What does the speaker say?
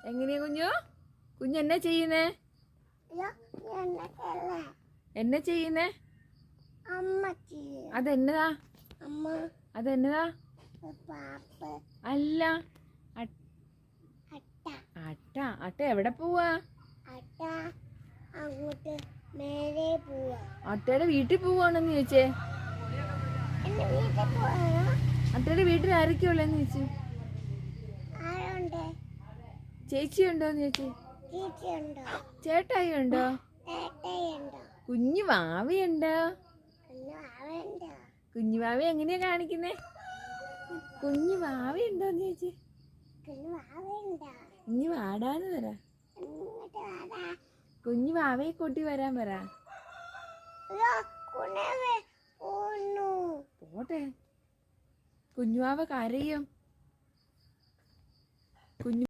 എങ്ങനെയാ കുഞ്ഞു? കുഞ്ഞു എന്നാ ചെയ്യുന്നേ? എന്നാ ചെയ്യുന്നേ? അതെന്നതാ? അതെന്നതാ? അല്ല, അട്ട. അട്ട എവിടെ പോവാ? അട്ടയുടെ വീട്ടിൽ പോവാണെന്ന് ചോദിച്ചേ. അട്ടയുടെ വീട്ടിൽ ആരൊക്കെയുള്ളെന്ന് ചോദിച്ചു. ചേച്ചി ഉണ്ടോന്ന് ചോദിച്ചു. ചേട്ടായി ഉണ്ടോ? കുഞ്ഞു വാവയുണ്ടോ? കുഞ്ഞു വാവ എങ്ങനെയാ കാണിക്കുന്നേ? കുഞ്ഞു വാവയുണ്ടോന്ന് ചോദിച്ചു. കുഞ്ഞു വാടാന്ന് പറ. കുഞ്ഞു വാവയെ കൂട്ടി വരാൻ പറ. പോട്ടെ, കുഞ്ഞുവാവ കരയും. കുഞ്ഞു